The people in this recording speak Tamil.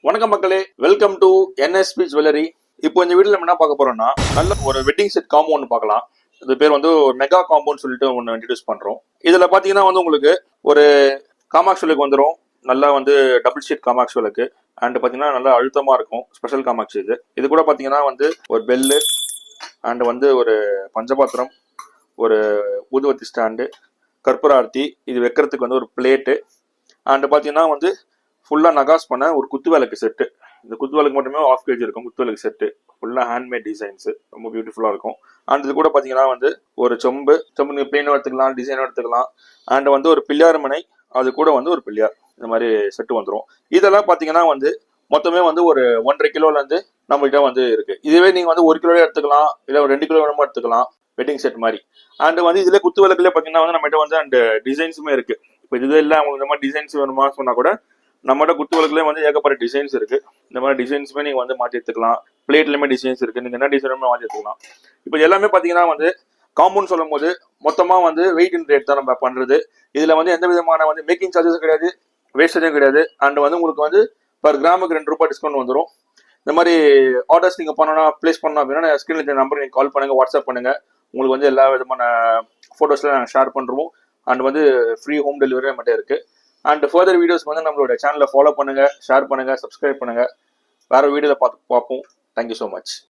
வணக்கம் மக்களே, வெல்கம் டு NSP ஜுவல்லரி. இப்போ இந்த வீடியோல நம்ம என்ன பார்க்க போறோம்னா, நல்ல ஒரு வெட்டிங் செட் காம்போ ஒன்று பார்க்கலாம். இது பேர் வந்து மெகா காம்போன்னு சொல்லிட்டு ஒன்று இன்ட்ரடியூஸ் பண்றோம். இதுல பாத்தீங்கன்னா வந்து உங்களுக்கு ஒரு காமாக்ஸ் விளக்கு வந்துடும். நல்லா வந்து டபுள் ஷீட் காமாக்ஸ் விளக்கு அண்ட் பாத்தீங்கன்னா நல்லா அழுத்தமா இருக்கும். ஸ்பெஷல் காமாக்ஸ் இது கூட பாத்தீங்கன்னா வந்து ஒரு பெல்லு அண்ட் வந்து ஒரு பஞ்சபாத்திரம், ஒரு ஊதுவத்தி ஸ்டாண்டு, கற்பூரார்த்தி, இது வைக்கிறதுக்கு வந்து ஒரு பிளேட்டு அண்ட் பாத்தீங்கன்னா வந்து ஃபுல்லா நகாஸ் பண்ண ஒரு குத்து விளக்கு செட்டு. இந்த குத்து விளக்கு மட்டுமே ஆஃப் கேஜி இருக்கும். குத்து விளக்கு செட்டு ஃபுல்லா ஹேண்ட்மேட் டிசைன்ஸ், ரொம்ப பியூட்டிஃபுல்லா இருக்கும். அண்ட் இது கூட பாத்தீங்கன்னா வந்து ஒரு சொம்பு நீங்க பிளேனும் எடுத்துக்கலாம், டிசைனும் எடுத்துக்கலாம். அண்ட் வந்து ஒரு பிள்ளையார் மனை, அது கூட வந்து ஒரு பிள்ளையார், இந்த மாதிரி செட்டு வந்துடும். இதெல்லாம் பாத்தீங்கன்னா வந்து மொத்தமே வந்து ஒரு 1.5 கிலோல இருந்து நம்மகிட்ட வந்து இருக்கு. இதுவே நீங்க வந்து 1 கிலோ எடுத்துக்கலாம், இல்ல ஒரு 2 கிலோ வேணுமா எடுத்துக்கலாம், வெட்டிங் செட் மாதிரி. அண்ட் வந்து இதுல குத்து விளக்குல பாத்தீங்கன்னா வந்து நம்மகிட்ட வந்து அண்ட் டிசைன்ஸுமே இருக்கு. இப்போ இது இல்ல உங்களுக்கு இந்த மாதிரி டிசைன்ஸ் வேணுமா சொன்னா கூட நம்மகிட்ட குத்து விளக்குலேயே வந்து ஏகப்பட்ட டிசைன்ஸ் இருக்கு. இந்த மாதிரி டிசைன்ஸுமே நீங்க வந்து மாற்றி எடுத்துக்கலாம். பிளேட்லயுமே டிசைன்ஸ் இருக்கு, நீங்க என்ன டிசைனுமே மாற்றி எடுத்துக்கலாம். இப்போ எல்லாமே பாத்தீங்கன்னா வந்து காம்பவுண்ட் சொல்லும் போது மொத்தமா வந்து வெயிட் இன் ரேட் தான் நம்ம பண்றது. இதுல வந்து எந்த விதமான வந்து மேக்கிங் சார்ஜஸ் கிடையாது, வேஸ்டேஜும் கிடையாது. அண்ட் வந்து உங்களுக்கு வந்து பர் கிராமுக்கு 2 ரூபாய் டிஸ்கவுண்ட் வந்துடும். இந்த மாதிரி ஆர்டர்ஸ் நீங்க பண்ணணும், பிளேஸ் பண்ணணும் அப்படின்னா ஸ்கிரீன்ல இருக்க நம்பர் நீங்க கால் பண்ணுங்க, வாட்ஸ்அப் பண்ணுங்க. உங்களுக்கு வந்து எல்லா விதமான போட்டோஸ்லாம் நாங்கள் ஷேர் பண்றோம். அண்ட் வந்து ஃப்ரீ ஹோம் டெலிவரி மட்டும் இருக்கு. அண்ட் ஃபர்தர் வீடியோஸ் வந்து நம்மளோட சேனலை ஃபாலோ பண்ணுங்க, ஷேர் பண்ணுங்க, சப்ஸ்கிரைப் பண்ணுங்க. வேற வீடியோல பார்ப்போம். Thank you so much.